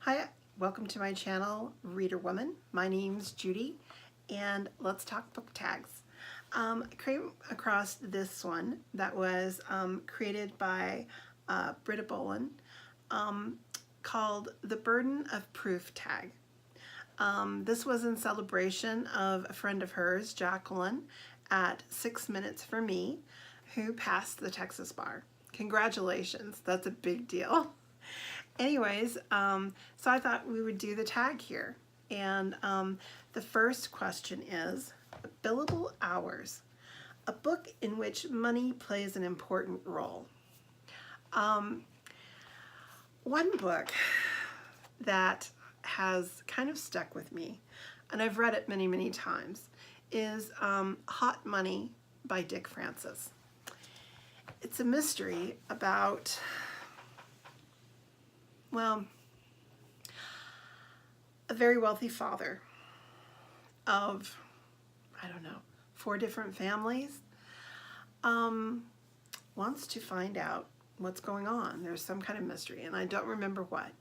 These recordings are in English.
Hi, welcome to my channel, Reader Woman. My name's Judy, and let's talk book tags. I came across this one that was created by Britta Böhler called The Burden of Proof Tag. This was in celebration of a friend of hers, Jaclyn, at 6 Minutes for Me, who passed the Texas bar. Congratulations, that's a big deal. Anyways, so I thought we would do the tag here. And the first question is, Billable Hours, a book in which money plays an important role. One book that has kind of stuck with me, and I've read it many, many times, is Hot Money by Dick Francis. It's a mystery about, well, a very wealthy father of, I don't know, 4 different families, wants to find out what's going on. There's some kind of mystery, and I don't remember what,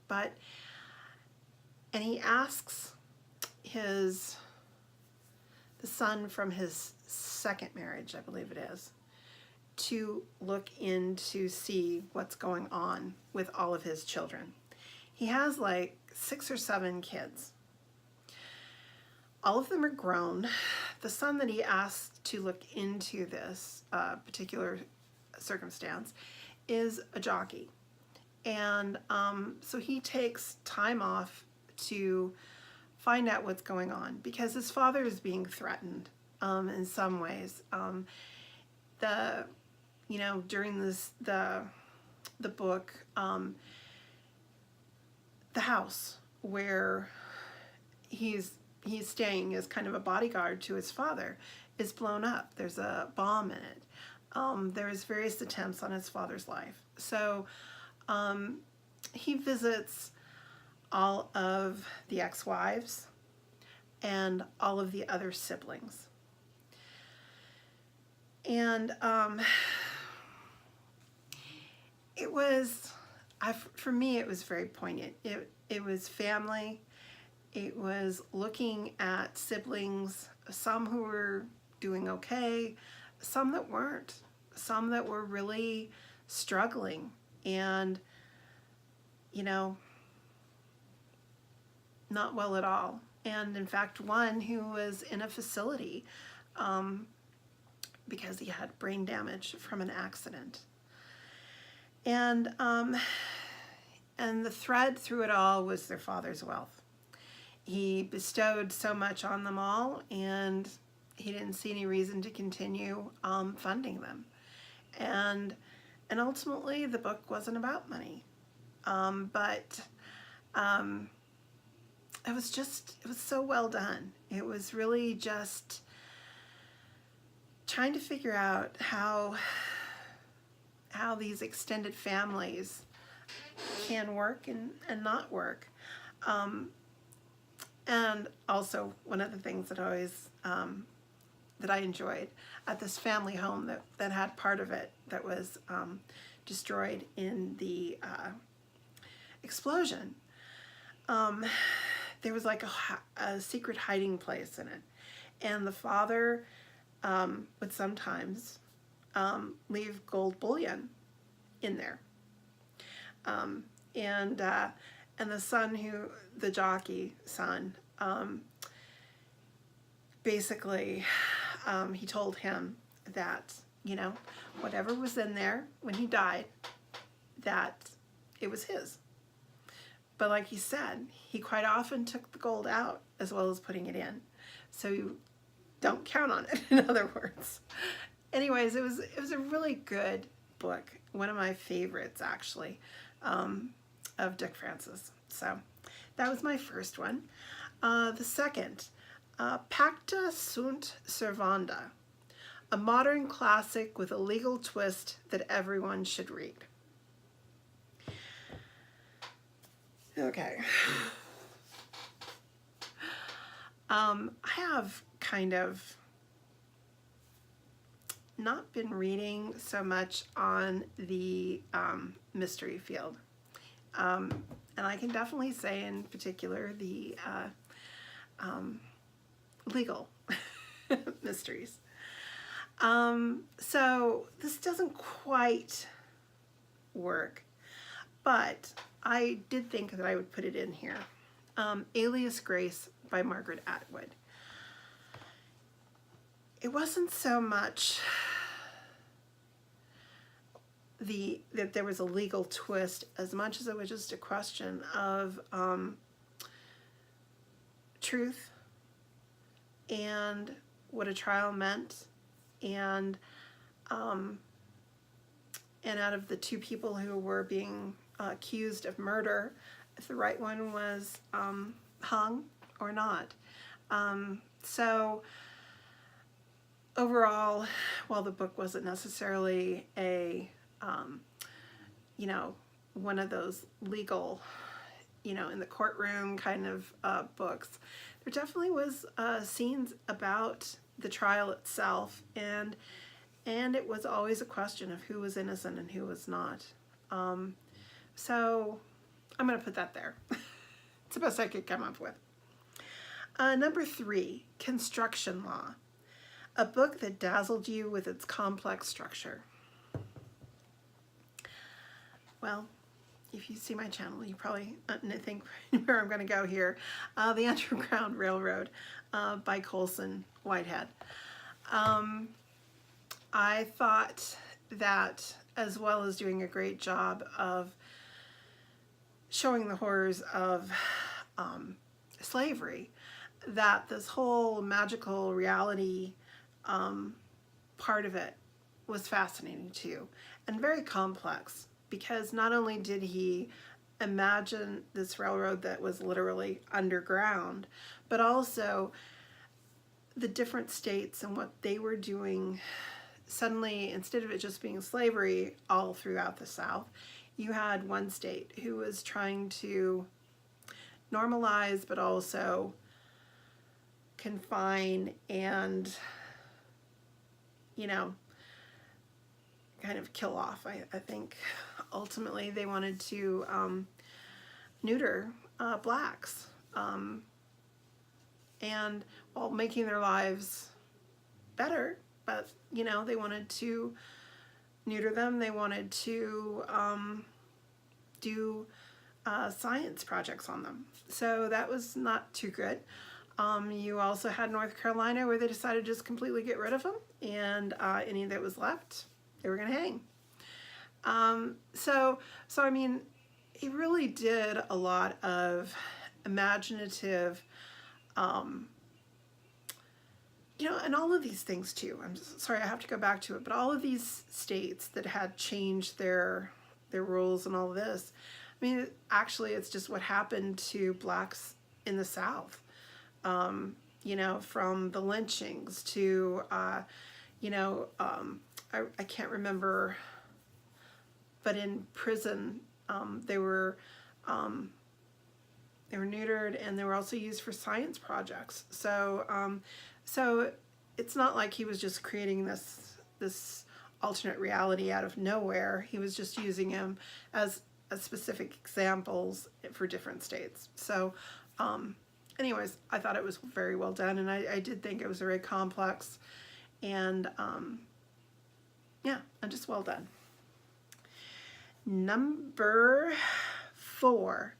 and he asks the son from his second marriage, I believe it is, to look in to see what's going on with all of his children. He has like 6 or 7 kids. All of them are grown. The son that he asked to look into this particular circumstance is a jockey. And so he takes time off to find out what's going on because his father is being threatened in some ways. During the book, the house where he's staying as kind of a bodyguard to his father is blown up. There's a bomb in it. There's various attempts on his father's life. So he visits all of the ex-wives and all of the other siblings. And it was, for me, it was very poignant. It was family. It was looking at siblings, some who were doing okay, some that weren't, some that were really struggling and, not well at all. And in fact, one who was in a facility because he had brain damage from an accident. And the thread through it all was their father's wealth. He bestowed so much on them all, and he didn't see any reason to continue funding them. And ultimately, the book wasn't about money, but it was so well done. It was really just trying to figure out how these extended families can work and not work. And also one of the things that that I enjoyed at this family home that had part of it that was destroyed in the explosion. There was like a secret hiding place in it. And the father would sometimes leave gold bullion in there. And the son the jockey son, basically, he told him that, whatever was in there when he died, that it was his. But like he said, he quite often took the gold out as well as putting it in. So you don't count on it, in other words. Anyways, it was a really good book. One of my favorites, actually, of Dick Francis. So that was my first one. The second, Pacta, sunt servanda, a modern classic with a legal twist that everyone should read. Okay. I have kind of not been reading so much on the mystery field. and I can definitely say in particular the legal mysteries. So this doesn't quite work, but I did think that I would put it in here. Alias Grace by Margaret Atwood. It wasn't so much that there was a legal twist as much as it was just a question of truth and what a trial meant, and out of the two people who were being accused of murder, if the right one was hung or not. So overall, while the book wasn't necessarily a you know, one of those legal, you know, in the courtroom kind of books, there definitely was scenes about the trial itself, and it was always a question of who was innocent and who was not. So I'm going to put that there. It's the best I could come up with. Number 3, Construction Law, a book that dazzled you with its complex structure. Well, if you see my channel, you probably think where I'm going to go here. The Underground Railroad by Colson Whitehead. I thought that, as well as doing a great job of showing the horrors of slavery, that this whole magical reality part of it was fascinating too, and very complex. Because not only did he imagine this railroad that was literally underground, but also the different states and what they were doing. Suddenly, instead of it just being slavery all throughout the South, you had one state who was trying to normalize, but also confine and, you know, kind of kill off. I think ultimately they wanted to neuter blacks, and while making their lives better, but you know, they wanted to neuter them. They wanted to do science projects on them. So that was not too good. You also had North Carolina, where they decided to just completely get rid of them, and any that was left, they were going to hang. So I mean, he really did a lot of imaginative, you know, and all of these things too. I'm sorry, I have to go back to it, but all of these states that had changed their rules and all of this, I mean, actually, it's just what happened to blacks in the South. You know, from the lynchings to, you know, I can't remember, but in prison, they were neutered, and they were also used for science projects. So, so it's not like he was just creating this alternate reality out of nowhere. He was just using them as specific examples for different states. So, anyways, I thought it was very well done, and I did think it was very complex, and yeah, and just well done. Number 4,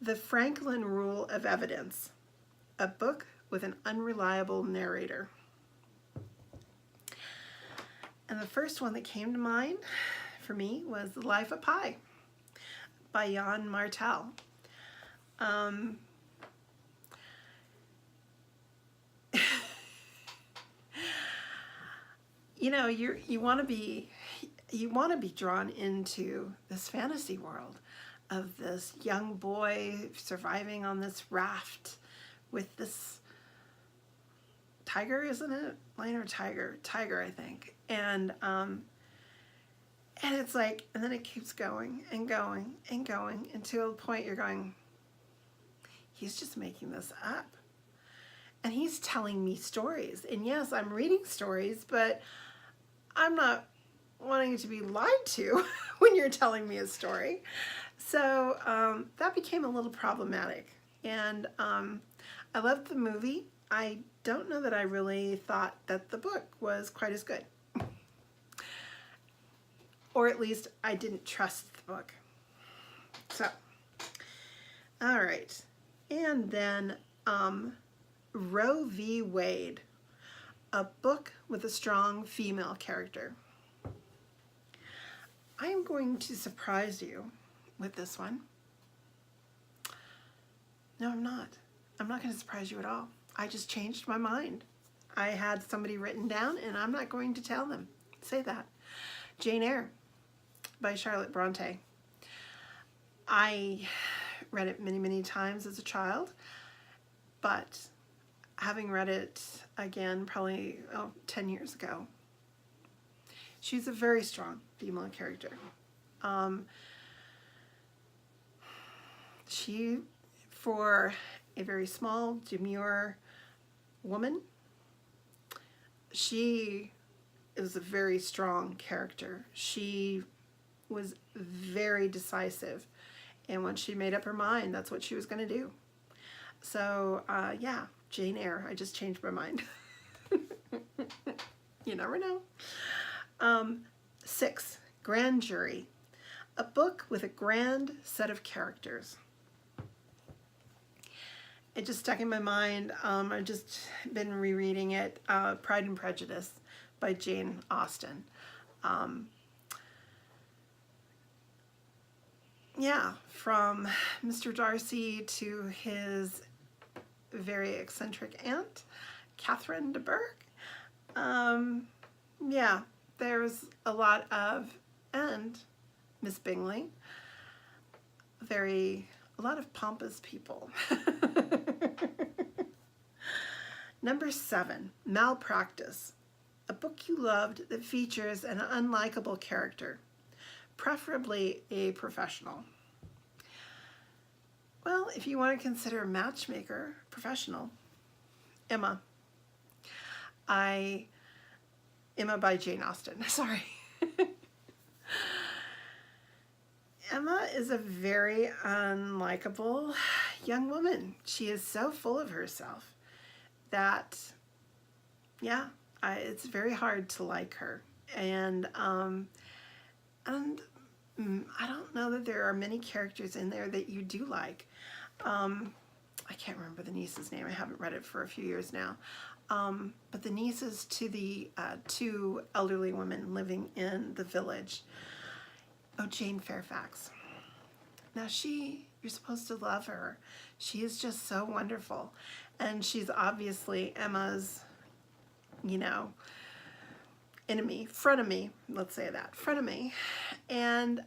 The Franklin Rule of Evidence, a book with an unreliable narrator. And the first one that came to mind for me was The Life of Pi by Jan Martel. You know, you want to be drawn into this fantasy world of this young boy surviving on this raft with this tiger, isn't it? Lion or tiger, I think. And it's like, and then it keeps going and going and going until the point you're going, he's just making this up. And he's telling me stories. And yes, I'm reading stories, but I'm not wanting to be lied to when you're telling me a story. So that became a little problematic. And I loved the movie. I don't know that I really thought that the book was quite as good. Or at least I didn't trust the book. So, all right. And then Roe v. Wade, a book with a strong female character. I am going to surprise you with this one. No, I'm not. I'm not going to surprise you at all. I just changed my mind. I had somebody written down and I'm not going to tell them. Say that. Jane Eyre by Charlotte Bronte. I read it many, many times as a child, but having read it again probably 10 years ago, she's a very strong female character. She, for a very small, demure woman, she is a very strong character. She was very decisive, and when she made up her mind, that's what she was going to do. So yeah, Jane Eyre. I just changed my mind. You never know. 6, Grand Jury, a book with a grand set of characters. It just stuck in my mind. I've just been rereading it, Pride and Prejudice by Jane Austen. Yeah, from Mr. Darcy to his very eccentric aunt, Catherine de Bourgh. Yeah, there's a lot of, and Miss Bingley, a lot of pompous people. Number 7, Malpractice, a book you loved that features an unlikable character, preferably a professional. Well, if you want to consider a matchmaker professional, Emma. Emma by Jane Austen, sorry. Emma is a very unlikable young woman. She is so full of herself that, yeah, it's very hard to like her. And I don't know that there are many characters in there that you do like. I can't remember the niece's name. I haven't read it for a few years now. But the nieces to the 2 elderly women living in the village. Oh, Jane Fairfax. Now you're supposed to love her. She is just so wonderful. And she's obviously Emma's, enemy, frenemy, let's say that, frenemy. And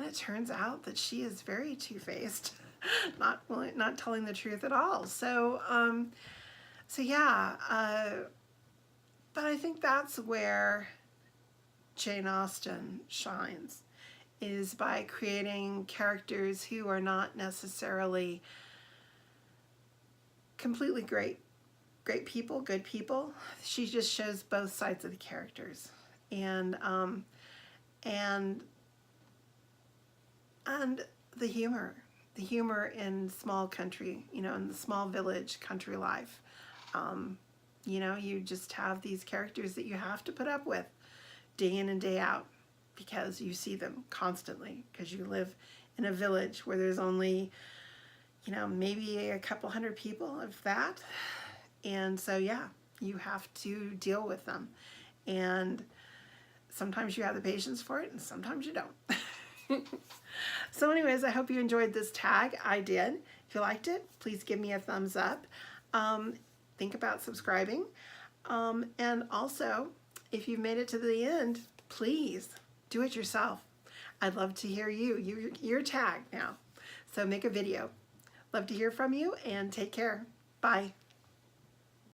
it turns out that she is very two-faced, not telling the truth at all. So yeah, but I think that's where Jane Austen shines, is by creating characters who are not necessarily completely great people, good people. She just shows both sides of the characters, and the humor in small country, in the small village country life. You just have these characters that you have to put up with day in and day out because you see them constantly, because you live in a village where there's only, maybe a couple hundred people of that. And so, yeah, you have to deal with them. And sometimes you have the patience for it and sometimes you don't. So anyways, I hope you enjoyed this tag. I did. If you liked it, please give me a thumbs up. Think about subscribing. And also, if you've made it to the end, please do it yourself. I'd love to hear your tag now. So make a video. Love to hear from you and take care. Bye.